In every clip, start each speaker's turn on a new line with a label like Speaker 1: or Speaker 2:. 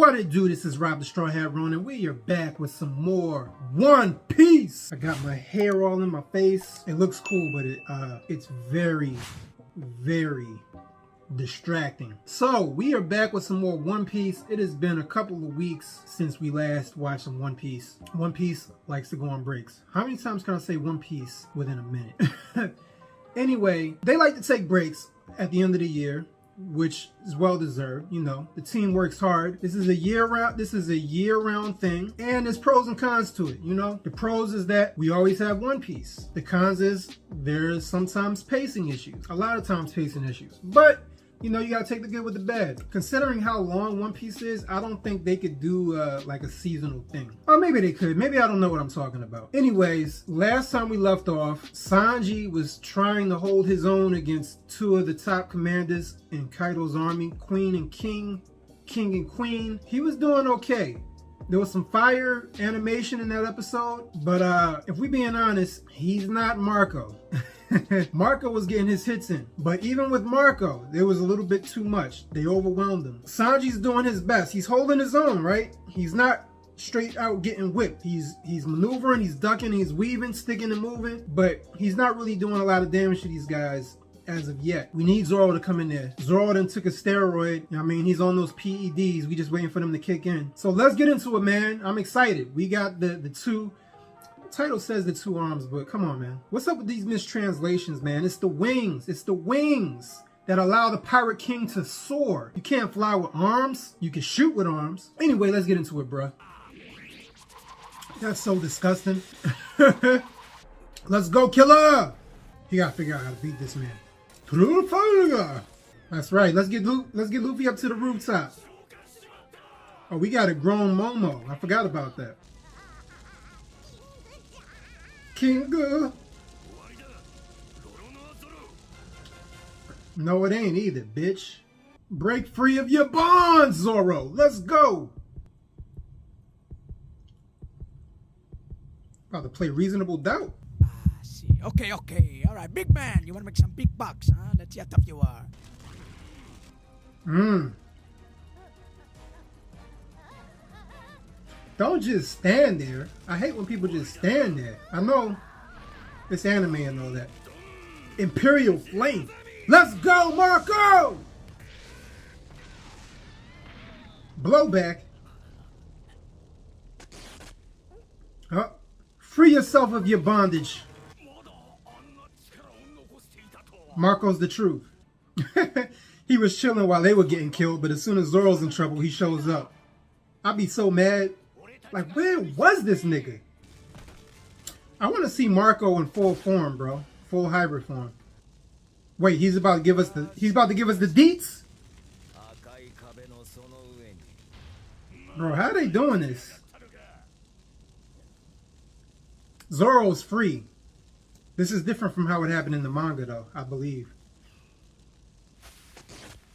Speaker 1: What it do? This is Rob the Straw Hat Ronin. We are back with some more One Piece. I got my hair all in my face. It looks cool, but it's very, very distracting. So we are back with some more One Piece. It has been a couple of weeks since we last watched some One Piece. One Piece likes to go on breaks. How many times can I say One Piece within a minute? Anyway, they like to take breaks at the end of the year, which is well deserved. You know, the team works hard. This is a year-round thing, and there's pros and cons to it. You know, the pros is that we always have One Piece. The cons is there's sometimes pacing issues, a lot of times pacing issues, but you know, you gotta take the good with the bad. Considering how long One Piece is, I don't think they could do like a seasonal thing. Or maybe they could. Maybe I don't know what I'm talking about. Anyways, last time we left off, Sanji was trying to hold his own against two of the top commanders in Kaido's army, Queen and King, King and Queen. He was doing okay. There was some fire animation in that episode, but if we being honest, he's not Marco. Marco was getting his hits in, but even with Marco, there was a little bit too much. They overwhelmed him. Sanji's doing his best. He's holding his own, right? He's not straight out getting whipped. He's maneuvering, he's ducking, he's weaving, sticking and moving, but he's not really doing a lot of damage to these guys as of yet. We need Zoro to come in there. Zoro then took a steroid. I mean, he's on those PEDs. We just waiting for them to kick in. So let's get into it, man. I'm excited. We got the two. Title says the two arms, but come on, man. What's up with these mistranslations, man? It's the wings. It's the wings that allow the Pirate King to soar. You can't fly with arms. You can shoot with arms. Anyway, let's get into it, bruh. That's so disgusting. Let's go, killer. You gotta figure out how to beat this man. That's right. Let's get Luffy up to the rooftop. Oh, we got a grown Momo. I forgot about that. Kinga. No, it ain't either, bitch. Break free of your bonds, Zoro. Let's go. About to play Reasonable Doubt.
Speaker 2: See. Okay. All right, big man. You want to make some big bucks, huh? Let's see how tough you are.
Speaker 1: Don't just stand there. I hate when people just stand there. I know it's anime and all that. Imperial Flame. Let's go, Marco! Blowback. Free yourself of your bondage. Marco's the truth. He was chilling while they were getting killed, but as soon as Zoro's in trouble, he shows up. I'd be so mad. Like, where was this nigga? I want to see Marco in full form, bro. Full hybrid form. Wait, he's about to give us the deets? Bro, how are they doing this? Zoro's free. This is different from how it happened in the manga, though, I believe.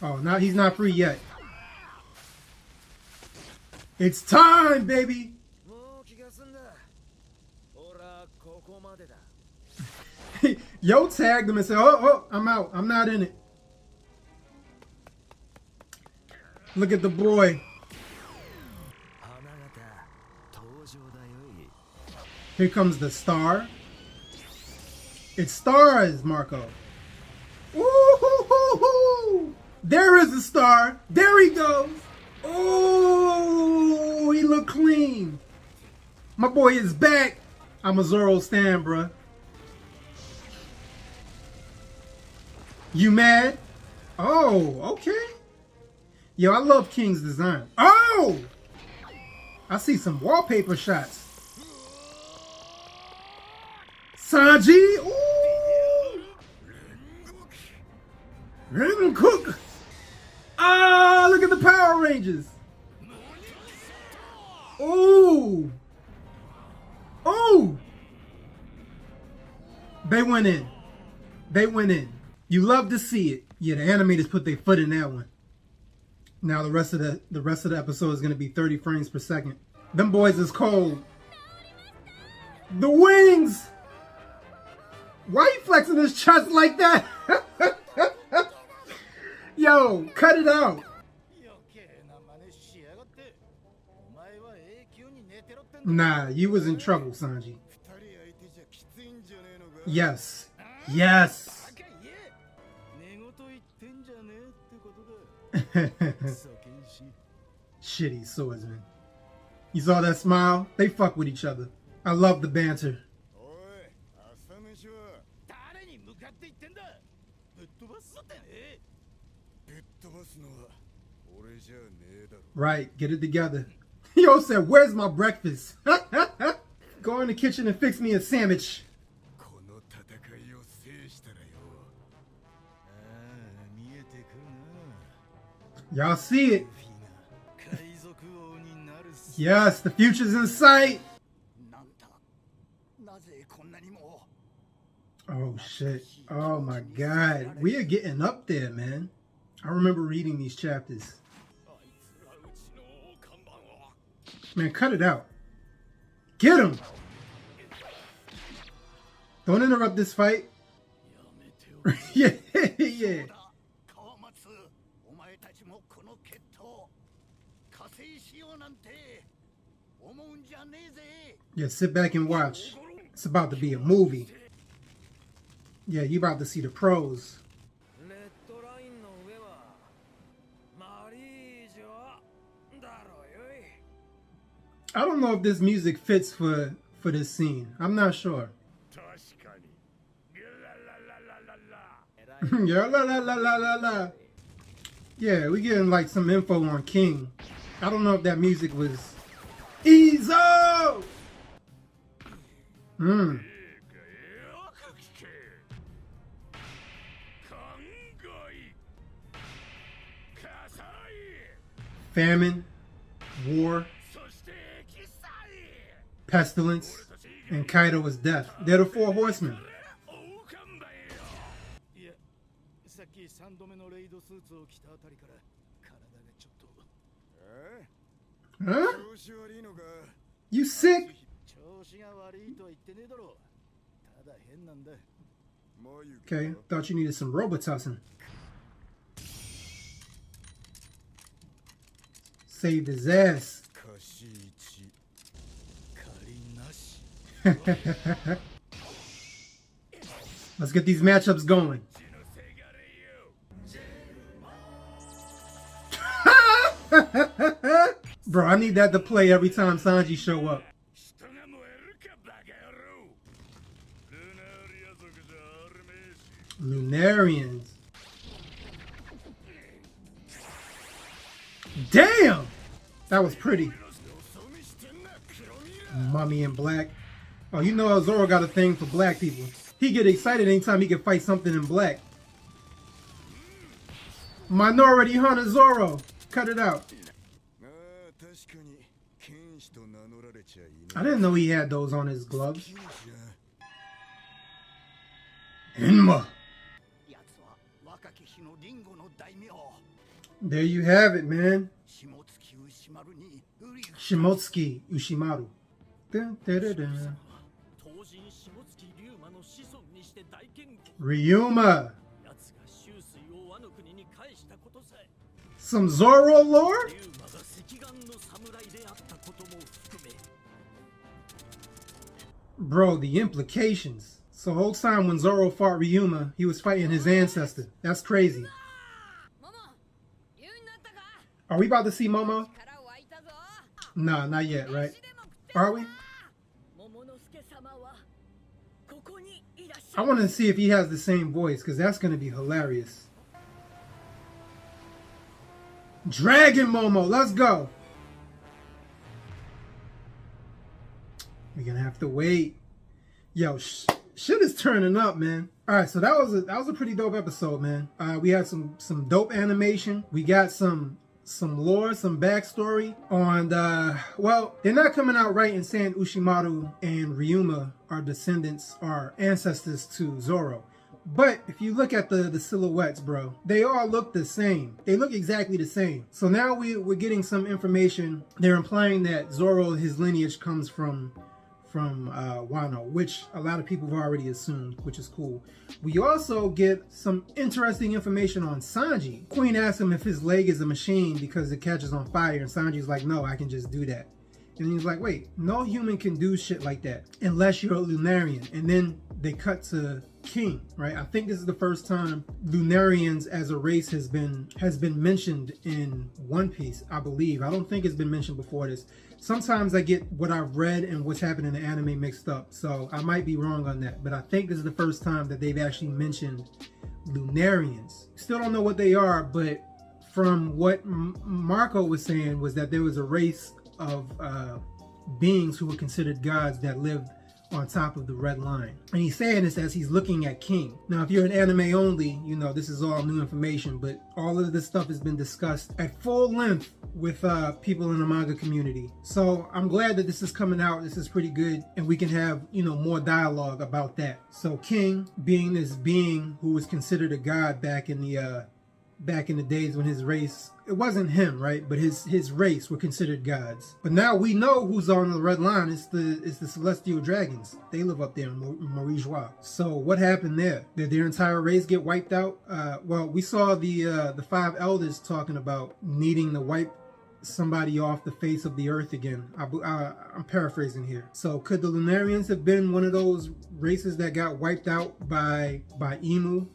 Speaker 1: Oh, now he's not free yet. It's time, baby! Yo tagged him and said, oh, I'm out. I'm not in it. Look at the boy. Here comes the star. It stars, Marco. Ooh, there is the star. There he goes. Oh, he look clean. My boy is back. I'm a Zoro stan, bruh. You mad? Oh, okay. Yo, I love King's design. Oh! I see some wallpaper shots. Sanji! Ooh! Raven Cook! Ah, look at the Power Rangers! Ooh! Ooh! They went in. They went in. You love to see it. Yeah, the animators put their foot in that one. Now the rest of the episode is gonna be 30 frames per second. Them boys is cold. The wings! Why you flexing his chest like that? Yo, cut it out. Nah, you was in trouble, Sanji. Yes. Yes. Shitty swordsman. You saw that smile? They fuck with each other. I love the banter. Right, get it together. Yo said, where's my breakfast? Go in the kitchen and fix me a sandwich. Y'all see it? Yes, the future's in sight. Oh shit. Oh my god. We are getting up there, man. I remember reading these chapters. Man, cut it out. Get him! Don't interrupt this fight. Yeah, yeah. Yeah, sit back and watch. It's about to be a movie. Yeah, you about to see the pros. I don't know if this music fits for this scene. I'm not sure. Yeah, la la la la la la. Yeah, we getting like some info on King. I don't know if that music was Izo. Famine, war, pestilence, and Kaido is death. They're the four horsemen. Huh? You sick? Okay, thought you needed some Robitussin. Saved his ass. Let's get these matchups going. Bro, I need that to play every time Sanji show up. Lunarians. Damn! That was pretty. Mummy in black. Oh, you know Zoro got a thing for black people. He get excited anytime he can fight something in black. Minority Hunter Zoro. Cut it out. I didn't know he had those on his gloves. Enma. There you have it, man. Shimotsuki Ushimaru. Dun, dun, dun, dun. Ryuma. Some Zoro lore? Bro, the implications. So the whole time when Zoro fought Ryuma, he was fighting his ancestor. That's crazy. Are we about to see Momo? Nah, not yet, right? Are we? I want to see if he has the same voice, because that's going to be hilarious. Dragon Momo, let's go. We're going to have to wait. Yo, shit is turning up, man. All right, so that was a pretty dope episode, man. We had some dope animation. We got some lore, some backstory on well, they're not coming out right in saying Ushimaru and Ryuma are descendants, are ancestors to Zoro. But if you look at the silhouettes, bro, they all look the same. They look exactly the same. So now we're getting some information. They're implying that Zoro, his lineage comes from from Wano, which a lot of people have already assumed, which is cool. We also get some interesting information on Sanji. Queen asks him if his leg is a machine because it catches on fire, and Sanji's like, no, I can just do that. And he's like, wait, no human can do shit like that unless you're a Lunarian. And then they cut to King, right? I think this is the first time Lunarians as a race has been mentioned in One Piece, I believe. I don't think it's been mentioned before this. Sometimes I get what I've read and what's happened in the anime mixed up, so I might be wrong on that, but I think this is the first time that they've actually mentioned Lunarians. Still don't know what they are, but from what Marco was saying was that there was a race of beings who were considered gods that lived on top of the Red Line. And he's saying this as he's looking at King. Now, if you're an anime only, you know, this is all new information, but all of this stuff has been discussed at full length with people in the manga community. So I'm glad that this is coming out. This is pretty good. And we can have, you know, more dialogue about that. So King, being this being who was considered a god back in the days when his race, it wasn't him, right? But his race were considered gods. But now we know who's on the Red Line. It's the Celestial Dragons. They live up there in Marie-Joie. So what happened there? Did their entire race get wiped out? Well, we saw the five elders talking about needing to wipe somebody off the face of the earth again. I'm paraphrasing here. So could the Lunarians have been one of those races that got wiped out by Imu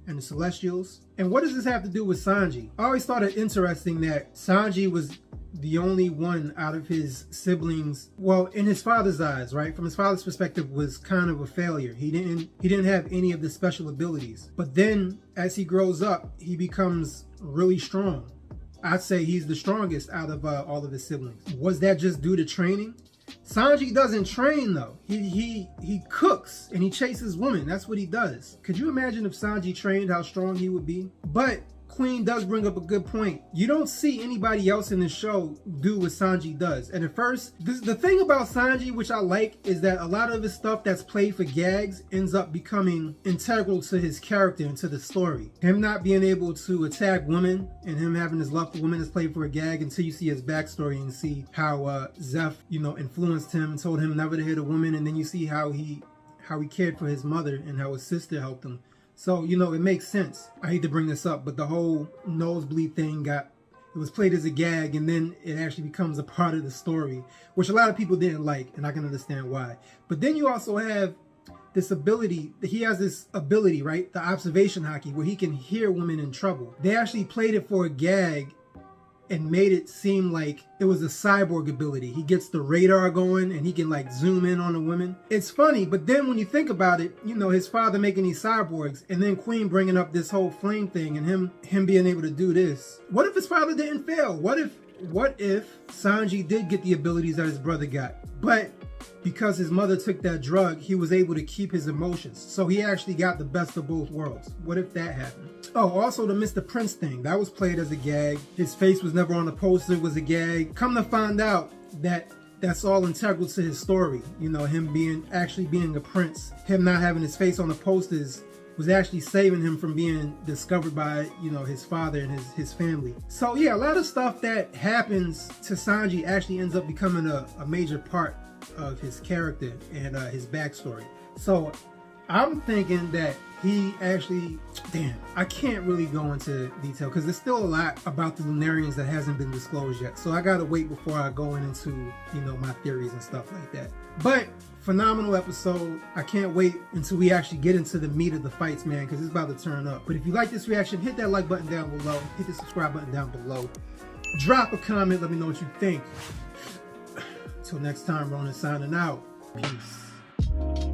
Speaker 1: and the Celestials? And what does this have to do with Sanji? I always thought it interesting that Sanji was the only one out of his siblings, well, in his father's eyes, right? From his father's perspective, was kind of a failure. He didn't have any of the special abilities. But then as he grows up, he becomes really strong. I'd say he's the strongest out of all of his siblings. Was that just due to training? Sanji doesn't train though. He cooks and he chases women. That's what he does. Could you imagine if Sanji trained, how strong he would be? But Queen does bring up a good point. You don't see anybody else in the show do what Sanji does. And at first, the thing about Sanji, which I like, is that a lot of his stuff that's played for gags ends up becoming integral to his character and to the story. Him not being able to attack women and him having his love for women is played for a gag until you see his backstory and see how Zeph, you know, influenced him and told him never to hit a woman. And then you see how he cared for his mother and how his sister helped him. So, you know, it makes sense. I hate to bring this up, but the whole nosebleed thing it was played as a gag, and then it actually becomes a part of the story, which a lot of people didn't like, and I can understand why. But then you also have this ability, he has this ability, right? The observation haki, where he can hear women in trouble. They actually played it for a gag and made it seem like it was a cyborg ability. He gets the radar going and he can like zoom in on the women. It's funny, but then when you think about it, you know, his father making these cyborgs and then Queen bringing up this whole flame thing and him being able to do this. What if his father didn't fail? What if Sanji did get the abilities that his brother got, but because his mother took that drug, he was able to keep his emotions. So he actually got the best of both worlds. What if that happened? Oh, also the Mr. Prince thing. That was played as a gag. His face was never on the poster. It was a gag. Come to find out that that's all integral to his story. You know, him actually being a prince. Him not having his face on the posters was actually saving him from being discovered by, you know, his father and his family. So yeah, a lot of stuff that happens to Sanji actually ends up becoming a major part of his character and his backstory. So I'm thinking that he actually, I can't really go into detail because there's still a lot about the Lunarians that hasn't been disclosed yet. So I gotta wait before I go into, you know, my theories and stuff like that. But phenomenal episode. I can't wait until we actually get into the meat of the fights, man, because it's about to turn up. But if you like this reaction, hit that like button down below. Hit the subscribe button down below. Drop a comment. Let me know what you think. Until next time, Ronin signing out. Peace.